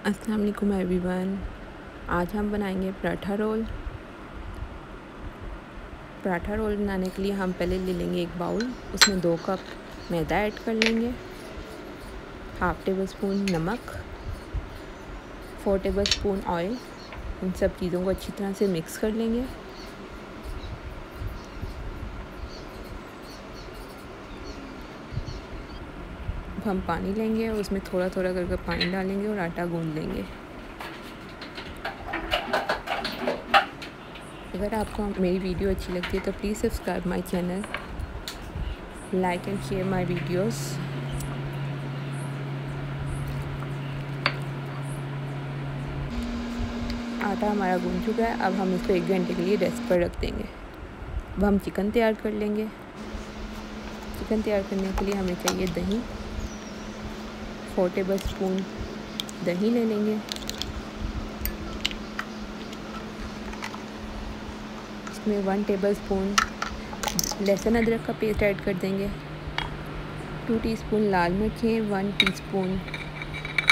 अस्सलाम वालेकुम एवरीवन। आज हम बनाएंगे पराठा रोल। पराठा रोल बनाने के लिए हम पहले ले लेंगे एक बाउल, उसमें 2 कप मैदा ऐड कर लेंगे, हाफ़ टेबल स्पून नमक, 4 टेबल स्पून ऑयल। इन सब चीज़ों को अच्छी तरह से मिक्स कर लेंगे। अब हम पानी लेंगे और उसमें थोड़ा थोड़ा करके पानी डालेंगे और आटा गूंद लेंगे। अगर आपको मेरी वीडियो अच्छी लगती है तो please subscribe my channel, like and share my videos. आटा हमारा गूंद चुका है। अब हम इसको 1 घंटे के लिए रेस्ट पर रख देंगे। अब हम चिकन तैयार कर लेंगे। चिकन तैयार करने के लिए हमें चाहिए दही। 4 टेबल स्पून दही ले लेंगे। इसमें 1 टेबल स्पून लहसुन अदरक का पेस्ट ऐड कर देंगे। 2 टीस्पून लाल मिर्चें, 1 टीस्पून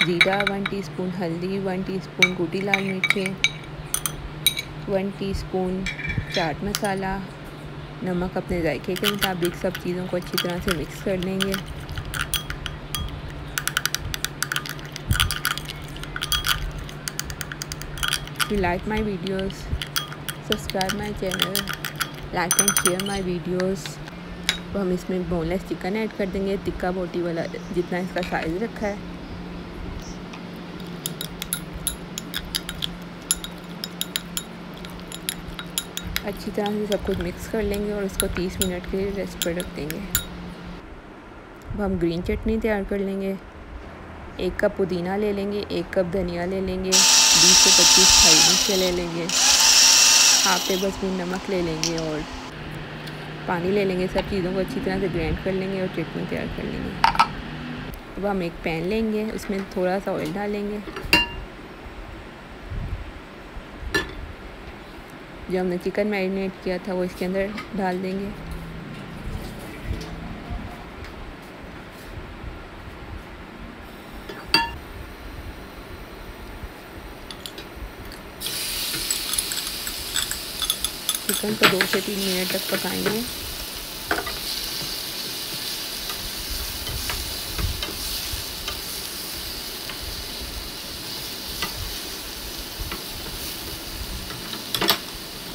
जीरा, 1 टीस्पून हल्दी, 1 टीस्पून कुटी लाल मिर्चें, 1 टीस्पून चाट मसाला, नमक अपने जायके के मुताबिक। सब चीज़ों को अच्छी तरह से मिक्स कर लेंगे। If you like my videos, subscribe my channel, like and share my videos। तो हम इसमें बोनलेस चिकन ऐड कर देंगे, टिक्का बोटी वाला, जितना इसका साइज़ रखा है। अच्छी तरह से सब कुछ मिक्स कर लेंगे और इसको 30 मिनट के लिए रेस्ट पर रख देंगे। अब हम ग्रीन चटनी तैयार कर लेंगे। 1 कप पुदीना ले लेंगे, 1 कप धनिया ले लेंगे, 20 से 25 हरी मिर्च ले लेंगे, हाफ़ टेबल स्पून नमक ले लेंगे और पानी ले लेंगे। सब चीज़ों को अच्छी तरह से ग्राइंड कर लेंगे और चटनी तैयार कर लेंगे। अब हम एक पैन लेंगे, उसमें थोड़ा सा ऑयल डालेंगे। जो हमने चिकन मैरिनेट किया था वो इसके अंदर डाल देंगे। चिकन को 2 से 3 मिनट तक पकाएंगे।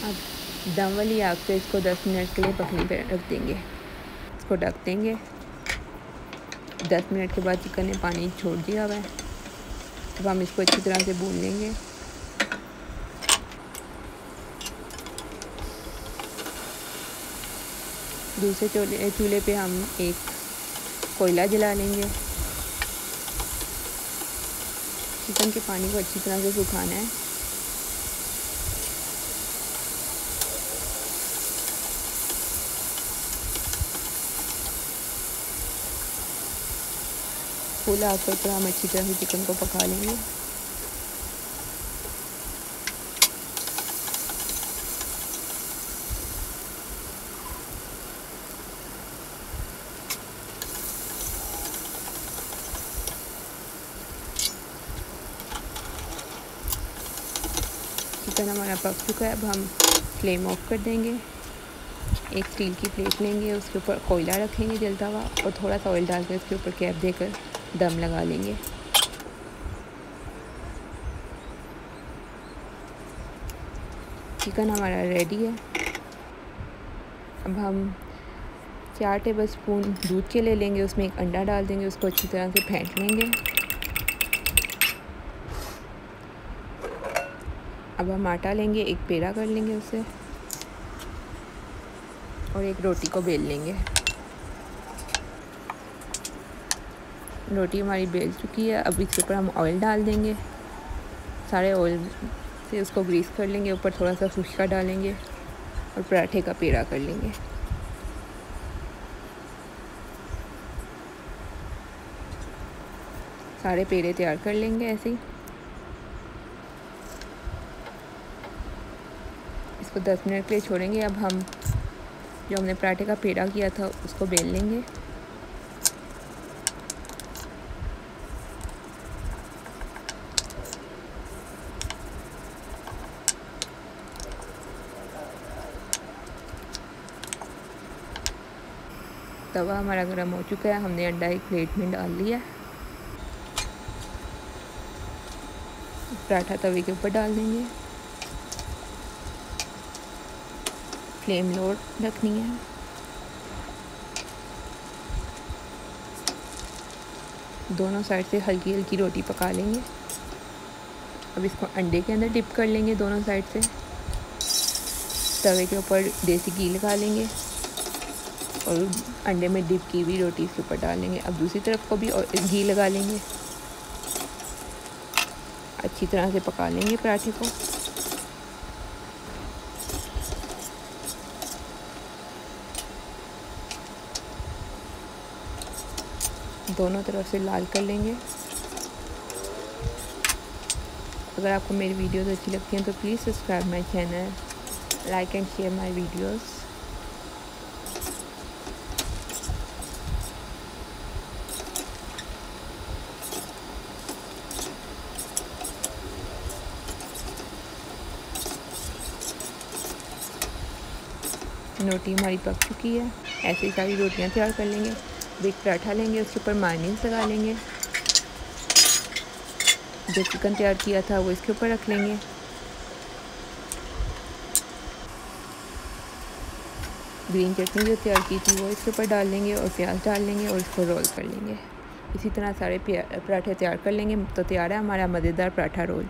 अब दम वाली आग पे इसको 10 मिनट के लिए पकने पे रख देंगे। इसको ढक देंगे। 10 मिनट के बाद चिकन ने पानी छोड़ दिया हुआ है। अब हम इसको अच्छी तरह से भून लेंगे। दूसरे चूल्हे पे हम एक कोयला जला लेंगे। चिकन के पानी को अच्छी तरह से सुखाना है। फुल आग पर हम अच्छी तरह से चिकन को पका लेंगे। चिकन हमारा पक चुका है। अब हम फ्लेम ऑफ कर देंगे। एक स्टील की प्लेट लेंगे, उसके ऊपर कोयला रखेंगे जलता हुआ और थोड़ा सा ऑयल डालकर उसके ऊपर कैप देकर दम लगा लेंगे। चिकन हमारा रेडी है। अब हम 4 टेबल स्पून दूध के ले लेंगे, उसमें एक अंडा डाल देंगे, उसको अच्छी तरह से फेंट लेंगे। अब हम आटा लेंगे, एक पेड़ा कर लेंगे उससे और एक रोटी को बेल लेंगे। रोटी हमारी बेल चुकी है। अब इसके ऊपर हम ऑयल डाल देंगे। सारे ऑयल से उसको ग्रीस कर लेंगे। ऊपर थोड़ा सा खुश्का डालेंगे और पराठे का पेड़ा कर लेंगे। सारे पेड़े तैयार कर लेंगे ऐसे ही। इसको 10 मिनट के लिए छोड़ेंगे। अब हम जो हमने पराठे का पेड़ा किया था उसको बेल लेंगे। तवा हमारा गर्म हो चुका है, हमने अंडा एक प्लेट में डाल लिया। पराठा तवे के ऊपर डाल देंगे। फ्लेम लो रखनी है। दोनों साइड से हल्की हल्की रोटी पका लेंगे। अब इसको अंडे के अंदर डिप कर लेंगे दोनों साइड से। तवे के ऊपर देसी घी लगा लेंगे और अंडे में डिप की हुई रोटी इसके ऊपर डाल लेंगे। अब दूसरी तरफ को भी और घी लगा लेंगे। अच्छी तरह से पका लेंगे पराठे को। दोनों तरफ से लाल कर लेंगे। अगर आपको मेरी वीडियोस अच्छी लगती हैं तो please subscribe my channel, like and share my videos. रोटी हमारी पक चुकी है। ऐसे ही सारी रोटियां तैयार कर लेंगे। एक पराठा लेंगे, उसके ऊपर मायोनीज़ लगा लेंगे। जो चिकन तैयार किया था वो इसके ऊपर रख लेंगे। ग्रीन चटनी जो तैयार की थी वो इसके ऊपर डाल लेंगे और प्याज डाल लेंगे और इसको रोल कर लेंगे। इसी तरह सारे पराठे तैयार कर लेंगे तो तैयार है हमारा मज़ेदार पराठा रोल।